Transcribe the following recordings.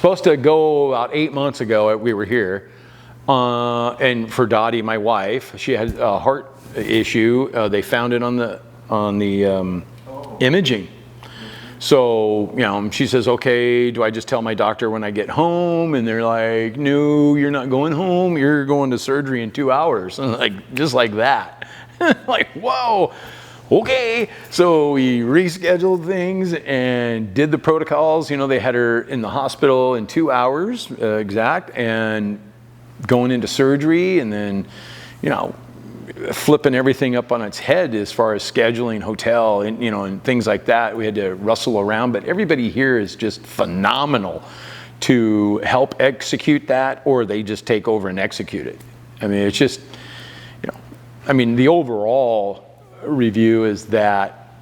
supposed to go about 8 months ago. We were here. And for Dottie, my wife, she had a heart issue. They found it on the imaging. So, she says, okay, do I just tell my doctor when I get home? And they're like, no, you're not going home. You're going to surgery in 2 hours. And just like that. Like, whoa, okay. So we rescheduled things and did the protocols. They had her in the hospital in 2 hours exact, and going into surgery, and then, flipping everything up on its head as far as scheduling hotel and, and things like that. We had to rustle around, but everybody here is just phenomenal to help execute that, or they just take over and execute it. I mean, it's just, the overall review is that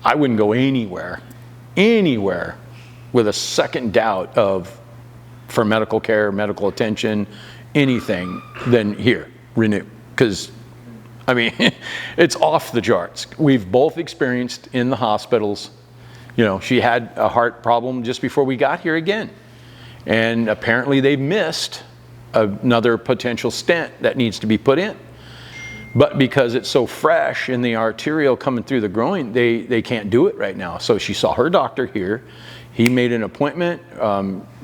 I wouldn't go anywhere with a second doubt for medical care, medical attention, anything than here, Renue. Because, it's off the charts. We've both experienced in the hospitals, she had a heart problem just before we got here again. And apparently they've missed another potential stent that needs to be put in. But because it's so fresh in the arterial coming through the groin, they can't do it right now. So she saw her doctor here. He made an appointment.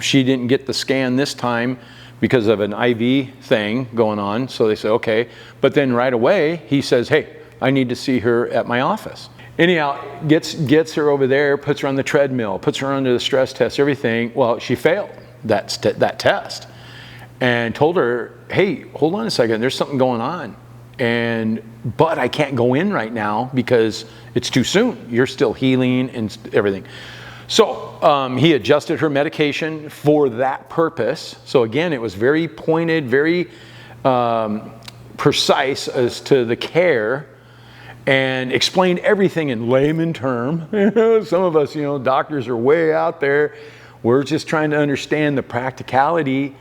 She didn't get the scan this time because of an IV thing going on. So they said, okay. But then right away, he says, hey, I need to see her at my office. Anyhow, gets her over there, puts her on the treadmill, puts her under the stress test, everything. Well, she failed that test and told her, hey, hold on a second, there's something going on. But I can't go in right now because it's too soon. You're still healing and everything. So he adjusted her medication for that purpose. So again, it was very pointed, very precise as to the care, and explained everything in layman term. Some of us, doctors are way out there. We're just trying to understand the practicality,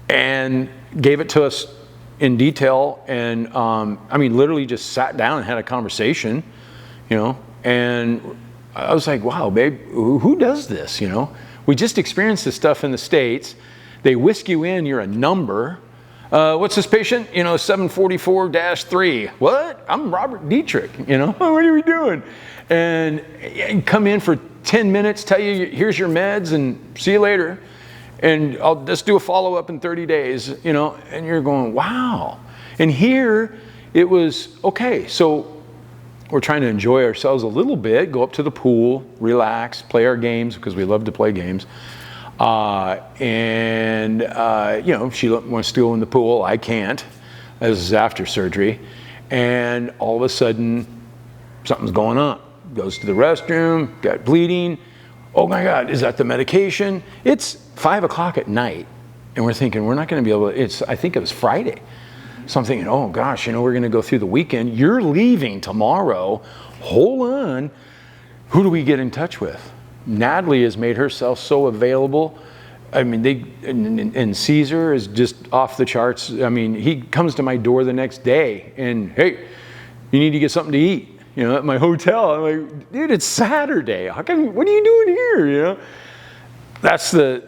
and gave it to us in detail. And literally just sat down and had a conversation, and I was like, wow, babe, who does this? We just experienced this stuff in the States. They whisk you in, you're a number. What's this patient? 744-3. What? I'm Robert Dietrich. What are we doing? And come in for 10 minutes, tell you, here's your meds, and see you later. And I'll just do a follow-up in 30 days, and you're going, wow. And here it was, okay, so we're trying to enjoy ourselves a little bit, go up to the pool, relax, play our games, because we love to play games. She wants to go in the pool. I can't. This is after surgery. And all of a sudden, something's going on. Goes to the restroom, got bleeding. Oh my God, is that the medication? It's 5 o'clock at night. And we're thinking, we're not going to be able to, I think it was Friday. So I'm thinking, oh gosh, we're going to go through the weekend. You're leaving tomorrow. Hold on. Who do we get in touch with? Natalie has made herself so available. And Caesar is just off the charts. He comes to my door the next day and, hey, you need to get something to eat, at my hotel. I'm like, dude, it's Saturday. What are you doing here? That's the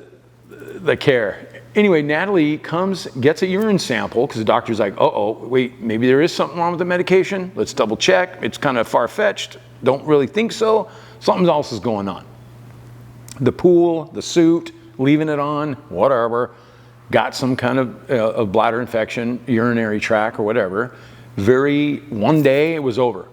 care. Anyway, Natalie comes, gets a urine sample, because the doctor's like, wait, maybe there is something wrong with the medication. Let's double check. It's kind of far-fetched. Don't really think so. Something else is going on. The pool, the suit, leaving it on, whatever. Got some kind of bladder infection, urinary tract or whatever. One day it was over.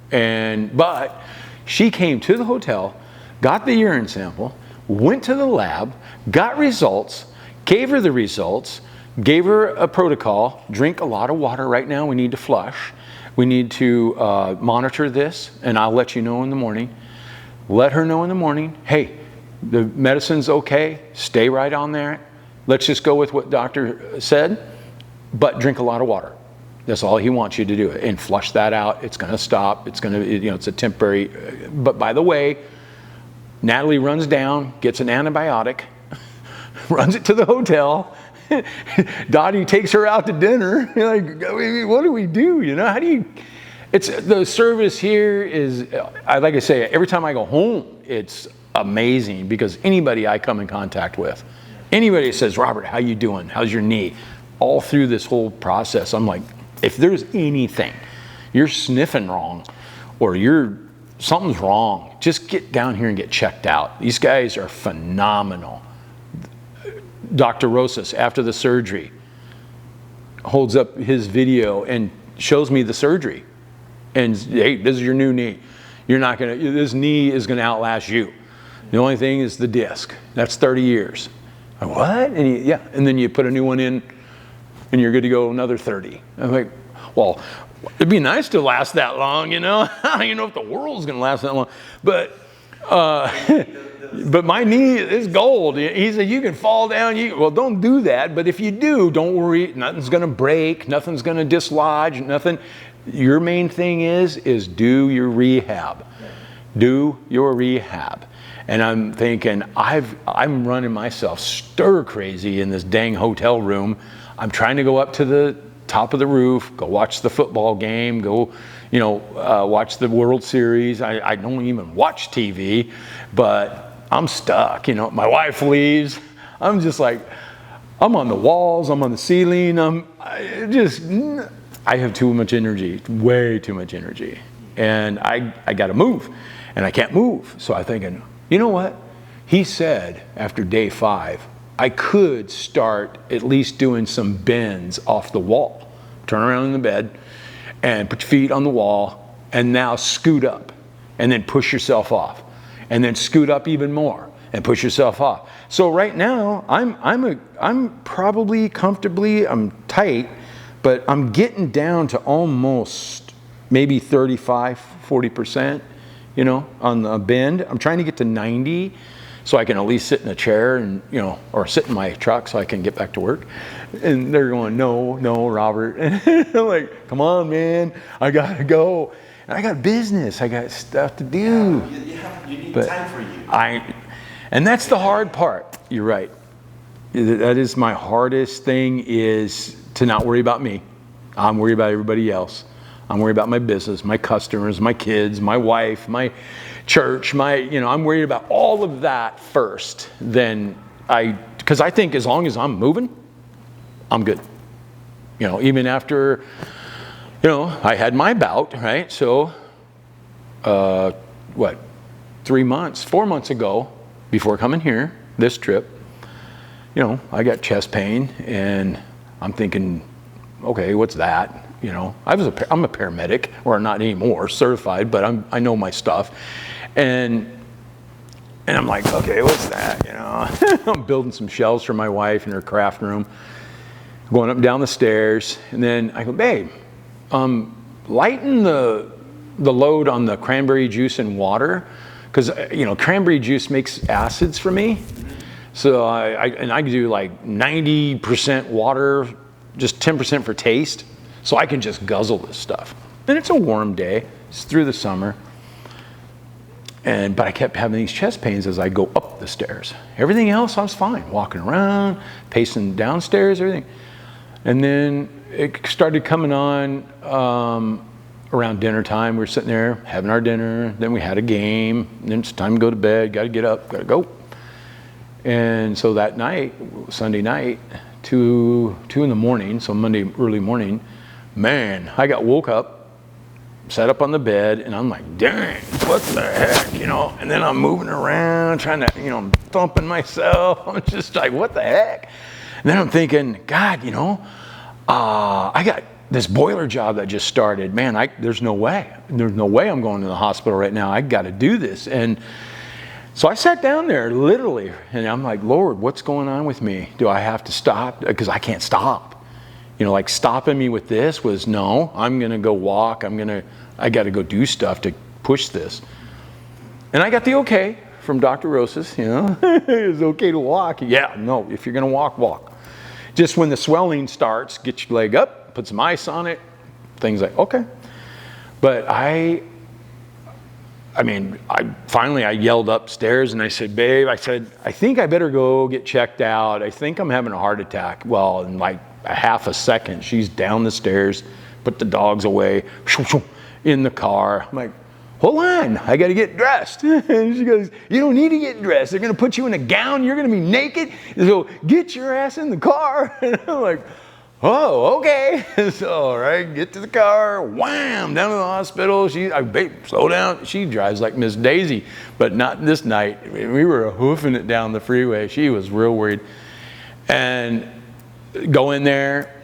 But she came to the hotel, got the urine sample, went to the lab, got results, gave her the results, gave her a protocol, drink a lot of water right now, we need to flush. We need to monitor this, and I'll let you know in the morning. Let her know in the morning, hey, the medicine's okay, stay right on there. Let's just go with what doctor said, but drink a lot of water. That's all he wants you to do, and flush that out. It's gonna stop, it's a temporary, but by the way, Natalie runs down, gets an antibiotic, runs it to the hotel. Dottie takes her out to dinner. You're like, what do we do? How do you? It's the service here is, like I say, every time I go home, it's amazing, because anybody I come in contact with, anybody says, Robert, how you doing? How's your knee? All through this whole process, I'm like, if there's anything you're sniffing wrong or something's wrong, just get down here and get checked out. These guys are phenomenal. Dr. Rosas, after the surgery, holds up his video and shows me the surgery. And, hey, this is your new knee. This knee is gonna outlast you. The only thing is the disc. That's 30 years. I'm like, what? And and then you put a new one in and you're good to go another 30. I'm like, well, it'd be nice to last that long, you know? I don't even know if the world's gonna last that long. But but my knee is gold. He said, you can fall down. Well, don't do that. But if you do, don't worry. Nothing's gonna break. Nothing's gonna dislodge. Nothing. Your main thing is do your rehab. Do your rehab. And I'm thinking, I'm running myself stir crazy in this dang hotel room. I'm trying to go up to the top of the roof, go watch the football game, go, watch the World Series. I don't even watch TV, but I'm stuck. My wife leaves. I'm just like, I'm on the walls, I'm on the ceiling. I have too much energy, way too much energy. And I got to move, and I can't move. So I'm thinking, you know what? He said after day 5, I could start at least doing some bends off the wall. Turn around in the bed and put your feet on the wall, and now scoot up and then push yourself off, and then scoot up even more and push yourself off. So right now I'm probably comfortably, I'm tight, but I'm getting down to almost maybe 35-40%, on the bend. I'm trying to get to 90 so I can at least sit in a chair and, or sit in my truck so I can get back to work. And they're going, no, Robert. And I'm like, come on, man, I gotta go. And I got business, I got stuff to do. Yeah, you need time for you. And that's the hard part. You're right. That is my hardest thing, is to not worry about me. I'm worried about everybody else. I'm worried about my business, my customers, my kids, my wife, my church, I'm worried about all of that first. Because I think as long as I'm moving, I'm good. Even after, I had my bout, right? So, 4 months ago, before coming here, this trip, I got chest pain, and I'm thinking, okay, what's that? I'm a paramedic, or not anymore, certified, but I know my stuff. And I'm like, okay, what's that? I'm building some shelves for my wife in her craft room, going up and down the stairs. And then I go, babe, lighten the load on the cranberry juice and water, because, cranberry juice makes acids for me. So I do like 90% water, just 10% for taste. So I can just guzzle this stuff. And it's a warm day. It's through the summer. But I kept having these chest pains as I go up the stairs. Everything else, I was fine. Walking around, pacing downstairs, everything. And then it started coming on around dinner time. We were sitting there having our dinner. Then we had a game. Then it's time to go to bed. Got to get up. Got to go. And so that night, Sunday night, 2 in the morning, so Monday early morning, man, I got woke up, sat up on the bed, and I'm like, dang, what the heck, And then I'm moving around, trying to, I'm thumping myself. I'm just like, what the heck? And then I'm thinking, God, I got this boiler job that just started. Man, there's no way. There's no way I'm going to the hospital right now. I got to do this. And so I sat down there, literally, and I'm like, Lord, what's going on with me? Do I have to stop? Because I can't stop. Like stopping me with this was, no, I'm going to go walk. I got to go do stuff to push this. And I got the okay from Dr. Rosas, it's okay to walk. Yeah, no, if you're going to walk, walk. Just when the swelling starts, get your leg up, put some ice on it, things like, okay. But I finally yelled upstairs and I said, babe, I think I better go get checked out. I think I'm having a heart attack. Well, in like a half a second, she's down the stairs, put the dogs away, in the car. I'm like, hold on, I got to get dressed. And she goes, you don't need to get dressed. They're going to put you in a gown. You're going to be naked. So get your ass in the car. And I'm like, oh, okay. So, all right, get to the car, wham, down to the hospital. Babe, slow down. She drives like Miss Daisy, but not this night. We were hoofing it down the freeway. She was real worried. And go in there,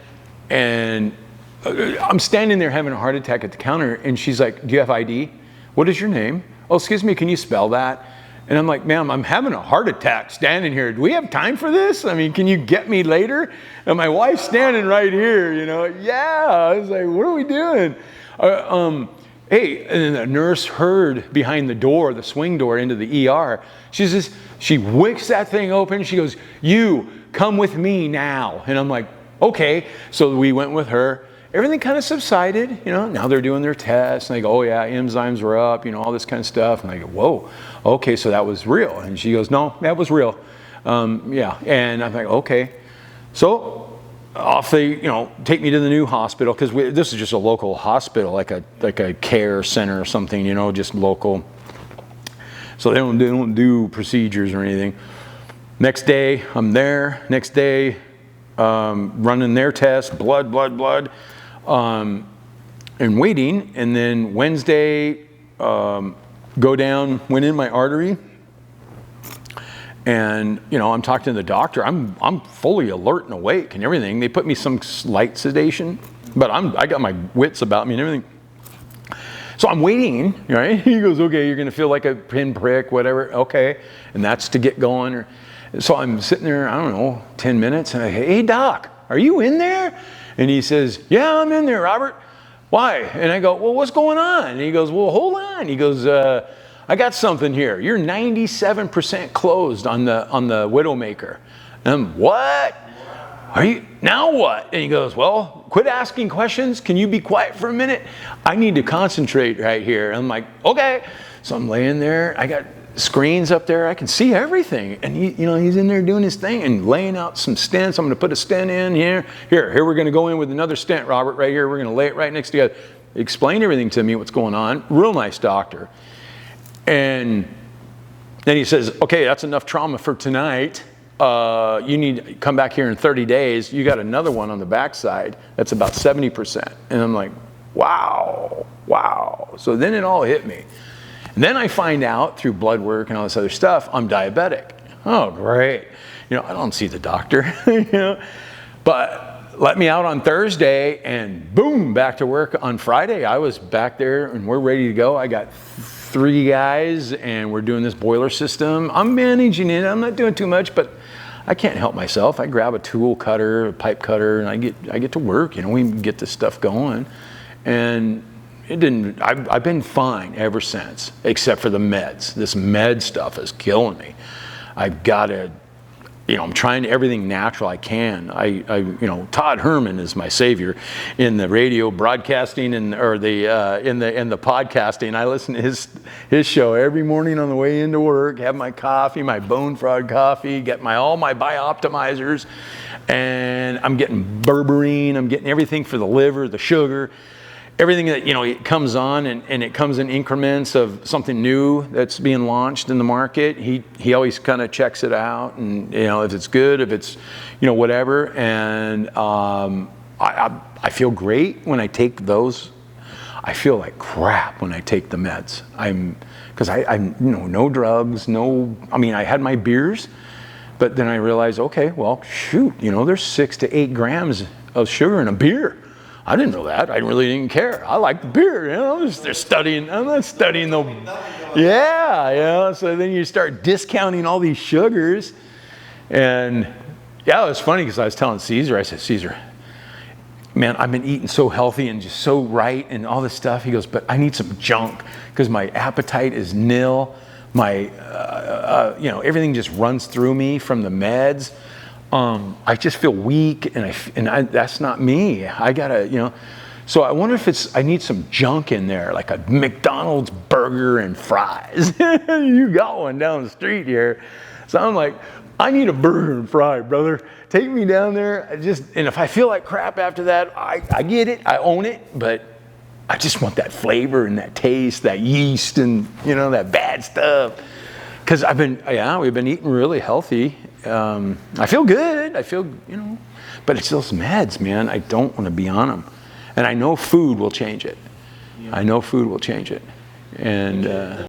and I'm standing there having a heart attack at the counter, and she's like, do you have ID? What is your name? Oh, excuse me, can you spell that? And I'm like, ma'am, I'm having a heart attack standing here. Do we have time for this? I mean, can you get me later? And my wife's standing right here, you know. Yeah, I was like, what are we doing? Hey, and then the nurse heard behind the door, the swing door into the ER. She wicks that thing open. She goes, you, come with me now. And I'm like, okay. So we went with her. Everything kind of subsided, you know. Now they're doing their tests, and they go, oh yeah, enzymes were up, you know, all this kind of stuff. And I go, whoa, okay, so that was real. And she goes, no, that was real. Yeah, and I'm like, okay. So off they, you know, take me to the new hospital, because this is just a local hospital, like a care center or something, you know, just local. So they don't do procedures or anything. Next day, I'm there. Next day, running their tests, blood. And waiting, and then Wednesday, go down, went in my artery, and you know, I'm talking to the doctor. I'm fully alert and awake and everything. They put me some slight sedation, but I got my wits about me and everything. So I'm waiting, right? He goes, okay, you're gonna feel like a pinprick, whatever. Okay, and that's to get going. So I'm sitting there, I don't know, 10 minutes, and I say, hey doc, are you in there? And he says, yeah, I'm in there, Robert. Why? And I go, well, what's going on? And he goes, well, hold on. He goes, I got something here. You're 97% closed on the Widowmaker. And I'm, what? Are you, now what? And he goes, well, quit asking questions. Can you be quiet for a minute? I need to concentrate right here. And I'm like, okay. So I'm laying there. I got screens up there. I can see everything. And he's in there doing his thing and laying out some stents. I'm going to put a stent in here. Here we're going to go in with another stent, Robert, right here. We're going to lay it right next together. Explain everything to me, what's going on. Real nice doctor. And then he says, okay, that's enough trauma for tonight. You need to come back here in 30 days. You got another one on the backside. That's about 70%. And I'm like, wow. So then it all hit me. And then I find out through blood work and all this other stuff, I'm diabetic. Oh, great. You know, I don't see the doctor, you know. But let me out on Thursday, and boom, back to work on Friday. I was back there and we're ready to go. I got 3 guys and we're doing this boiler system. I'm managing it. I'm not doing too much, but I can't help myself. I grab a tool cutter, a pipe cutter, and I get to work. You know, we get this stuff going. And I've been fine ever since, except for the meds. This med stuff is killing me. I've got to, you know, I'm trying everything natural I can. You know, Todd Herman is my savior in the radio broadcasting in the podcasting. I listen to his show every morning on the way into work, have my coffee, my bone frog coffee, get all my biooptimizers, and I'm getting berberine, I'm getting everything for the liver, the sugar. Everything that, you know, it comes on and it comes in increments of something new that's being launched in the market. He always kind of checks it out, and, you know, if it's good, if it's, you know, whatever. And I feel great when I take those. I feel like crap when I take the meds. Because I'm, you know, no drugs, I mean, I had my beers, but then I realized, okay, well, shoot, you know, there's 6 to 8 grams of sugar in a beer. I didn't know that. I really didn't care. I like the beer, you know. I'm not studying the. Yeah, you know. So then you start discounting all these sugars, and yeah, it was funny because I was telling Caesar. I said, Caesar, man, I've been eating so healthy and just so right and all this stuff. He goes, but I need some junk because my appetite is nil. My, you know, everything just runs through me from the meds. I just feel weak, and that's not me. I gotta, you know. So I wonder if I need some junk in there, like a McDonald's burger and fries. You got one down the street here. So I'm like, I need a burger and fry, brother. Take me down there. And if I feel like crap after that, I get it. I own it, but I just want that flavor and that taste, that yeast and, you know, that bad stuff. Because we've been eating really healthy. I feel good. I feel, you know, but it's those meds, man. I don't want to be on them. And I know food will change it. I know food will change it. And